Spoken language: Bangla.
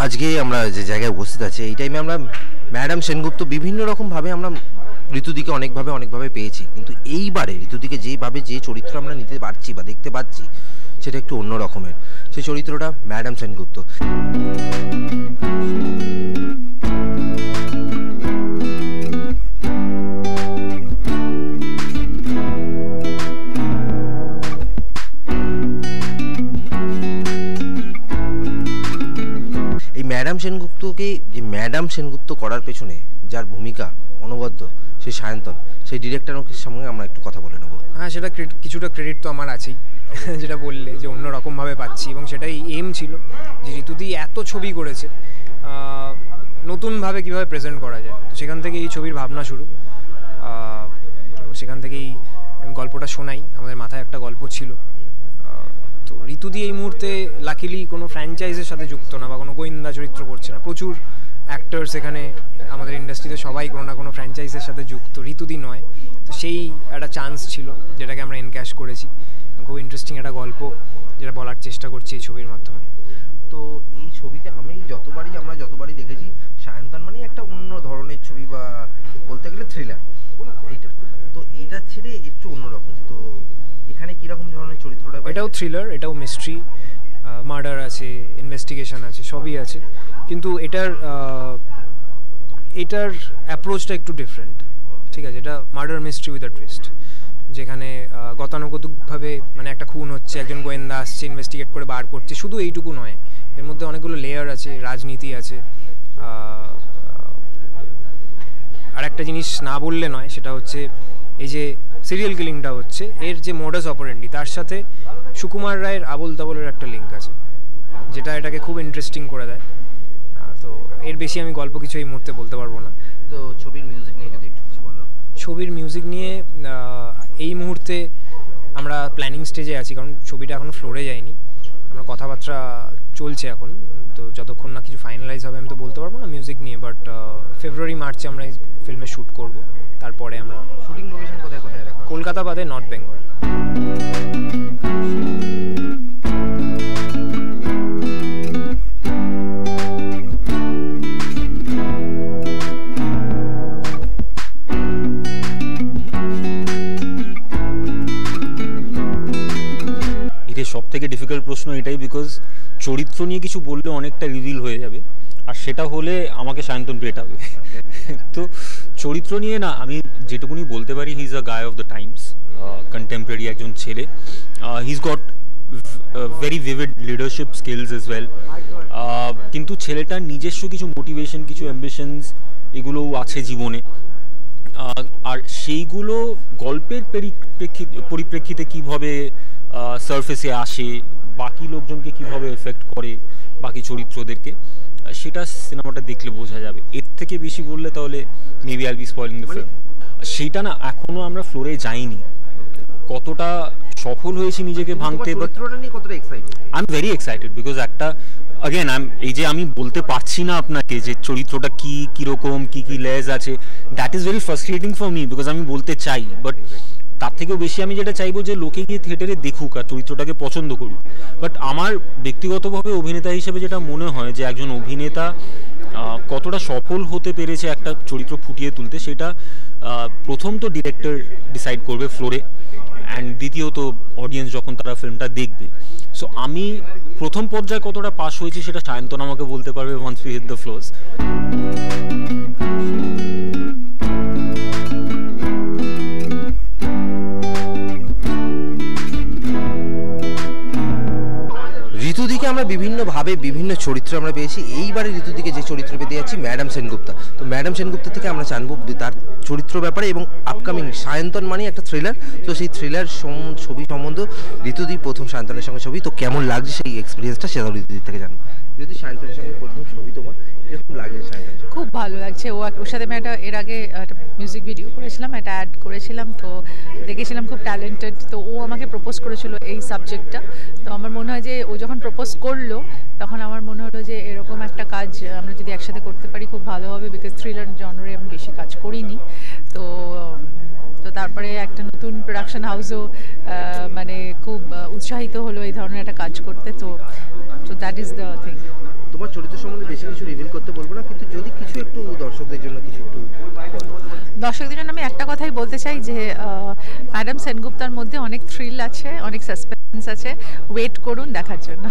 আজকে আমরা যে জায়গায় উপস্থিত আছি এই টাইমে আমরা ম্যাডাম সেনগুপ্ত বিভিন্ন রকমভাবে আমরা ঋতুদিকে অনেকভাবে পেয়েছি, কিন্তু এইবারে ঋতুদিকে যেভাবে যে চরিত্র আমরা নিতে পারছি বা দেখতে পাচ্ছি সেটা একটু অন্য রকমের। সেই চরিত্রটা ম্যাডাম সেনগুপ্ত। ম্যাডাম সেনগুপ্তকে যে ম্যাডাম সেনগুপ্ত করার পেছনে যার ভূমিকা অনবদ্য সেই সায়ন্তন, সেই ডিরেক্টরের সঙ্গে আমরা একটু কথা বলে নেব। হ্যাঁ, সেটা কিছুটা ক্রেডিট তো আমার আছেই, যেটা বললে যে অন্যরকমভাবে পাচ্ছি, এবং সেটাই এম ছিল যে ঋতুদি এত ছবি করেছে, নতুনভাবে কীভাবে প্রেজেন্ট করা যায়। তো সেখান থেকে এই ছবির ভাবনা শুরু। তো সেখান থেকেই আমি গল্পটা শোনাই, আমাদের মাথায় একটা গল্প ছিল। তো ঋতুদি এই মুহূর্তে লাকিলি কোনো ফ্র্যাঞ্চাইজের সাথে যুক্ত না বা কোনো গোয়েন্দা চরিত্র করছে না। প্রচুর অ্যাক্টার্স এখানে আমাদের ইন্ডাস্ট্রিতে সবাই কোনো না কোনো ফ্র্যাঞ্চাইজের সাথে যুক্ত, ঋতুদি নয়। তো সেই একটা চান্স ছিল যেটাকে আমরা এনক্যাশ করেছি। খুব ইন্টারেস্টিং একটা গল্প যেটা বলার চেষ্টা করছি এই ছবির মাধ্যমে। তো এই ছবিতে আমরা যতবারই দেখেছি সায়ন্তন মানে একটা অন্য ধরনের ছবি, বা বলতে গেলে থ্রিলার এইটা। তো এইটা ছেড়ে একটু অন্যরকম। তো এখানে কীরকম ধরনের চরিত্রটা? এটাও থ্রিলার, এটাও মিস্ট্রি, মার্ডার আছে, ইনভেস্টিগেশন আছে, সবই আছে। কিন্তু এটার অ্যাপ্রোচটা একটু ডিফারেন্ট। ঠিক আছে, এটা murder mystery with a twist, যেখানে গতানুগতিকভাবে মানে একটা খুন হচ্ছে, একজন গোয়েন্দা আসছে, ইনভেস্টিগেট করে বার করছে। শুধু এইটুকু নয়, এর মধ্যে অনেকগুলো লেয়ার আছে, রাজনীতি আছে। আর একটা জিনিস না বললে নয়, সেটা হচ্ছে এই যে সিরিয়াল কিলিংটা হচ্ছে, এর যে মোডাস অপারেন্ডি, তার সাথে সুকুমার রায়ের আবোল তাবোলের একটা লিঙ্ক আছে, যেটা এটাকে খুব ইন্টারেস্টিং করে দেয়। তো এর বেশি আমি গল্প কিছু এই মুহূর্তে বলতে পারবো না। তো ছবির মিউজিক নিয়ে যদি একটু কিছু বলো। ছবির মিউজিক নিয়ে এই মুহূর্তে আমরা প্ল্যানিং স্টেজে আছি, কারণ ছবিটা এখনও ফ্লোরে যায়নি। আমরা কথাবার্তা চলছে এখন, তো যতক্ষণ না কিছু ফাইনালাইজ হবে আমি তো বলতে পারবো না মিউজিক নিয়ে। বাট ফেব্রুয়ারি মার্চে আমরা এই ফিল্মে শ্যুট করব। তারপরে আমরা শুটিং লোকেশন কোথায় কোথায় রাখা? কলকাতা বাদে নর্থ বেঙ্গল। সব থেকে ডিফিকাল্ট প্রশ্ন এটাই, বিকজ চরিত্র নিয়ে কিছু বললে অনেকটা রিভিল হয়ে যাবে, আর সেটা হলে আমাকে সায়ন্তন পেটাবে। তো চরিত্র নিয়ে না, আমি যেটুকুনি বলতে পারি, he is a guy of the Times, contemporary একজন ছেলে। He is goat very vivid leadership skills as well. কিন্তু ছেলেটার নিজস্ব কিছু মোটিভেশন, কিছু অ্যাম্বিশনস এগুলোও আছে জীবনে, আর সেইগুলো গল্পের পরিপ্রেক্ষিতে কীভাবে সারফেসে আসে, বাকি লোকজনকে কিভাবে এফেক্ট করে, বাকি চরিত্রদেরকে, সেটা সিনেমাটা দেখলে বোঝা যাবে। এর থেকে বেশি বললে তাহলে মেবি আইল বি স্পয়লিং দ্য ফিল্ম। সেইটা না, এখনও আমরা ফ্লোরে যাইনি। কতটা সফল হয়েছি নিজেকে ভাঙতে, but I am very excited, because একটা अगेन এই যে আমি বলতে পারছি না আপনাকে যে চরিত্রটা কীরকম, কী লেজ আছে, that is very frustrating for me, because আমি বলতে চাই, বাট তার থেকেও বেশি আমি যেটা চাইবো যে লোকে গিয়ে থিয়েটারে দেখুক আর চরিত্রটাকে পছন্দ করুক। বাট আমার ব্যক্তিগতভাবে অভিনেতা হিসেবে যেটা মনে হয় যে একজন অভিনেতা কতটা সফল হতে পেরেছে একটা চরিত্র ফুটিয়ে তুলতে, সেটা প্রথম তো ডিরেক্টর ডিসাইড করবে ফ্লোরে, অ্যান্ড দ্বিতীয়ত অডিয়েন্স যখন তারা ফিল্মটা দেখবে। সো আমি প্রথম পর্যায়ে কতটা পাস হয়েছি সেটা সায়ন্তন আমাকে বলতে পারবে once we hit the floors. ঋতুদিকে আমরা বিভিন্নভাবে বিভিন্ন চরিত্র আমরা পেয়েছি। এইবারে ঋতুদিকে যে চরিত্র পেতে যাচ্ছি ম্যাডাম সেনগুপ্তা। তো ম্যাডাম সেনগুপ্তা থেকে আমরা জানবো তার চরিত্র ব্যাপারে, এবং আপকামিং সায়ন্তন মানে একটা থ্রিলার, তো সেই থ্রিলার ছবি সম্বন্ধে ঋতুদি প্রথম সায়ন্তনের সঙ্গে ছবি, তো কেমন লাগছে সেই এক্সপিরিয়েন্সটা সেটা ঋতুদির থেকে জানবো। যদি সায়ন্তনের সঙ্গে প্রথম ছবি তোমার এরকম লাগছে? সায়ন্তন খুব ভালো লাগছে। ওর সাথে আমি এর আগে একটা মিউজিক ভিডিও করেছিলাম, একটা অ্যাড করেছিলাম, তো দেখেছিলাম খুব ট্যালেন্টেড। তো ও আমাকে প্রপোজ করেছিল এই সাবজেক্টটা। তো আমার মনে হয় যে ও যখন প্রপোজ করলো তখন আমার মনে হলো যে এরকম একটা কাজ আমরা যদি একসাথে করতে পারি খুব ভালো হবে, বিকজ থ্রিলার জনরে আমি বেশি কাজ করিনি। তো তারপরে একটা নতুন প্রোডাকশন হাউসও মানে খুব উৎসাহিত হলো এই ধরনের একটা কাজ করতে। তো দ্যাট ইজ দ্য থিং। তোমার চরিত্র সম্বন্ধে বেশি কিছু রিভিল করতে বলবো না, কিন্তু যদি কিছু একটু দর্শকদের জন্য কিছু একটু দর্শকদের জন্য আমি একটা কথাই বলতে চাই যে ম্যাডাম সেনগুপ্তার মধ্যে অনেক থ্রিল আছে, অনেক সাসপেন্স আছে, ওয়েট করুন দেখার জন্য।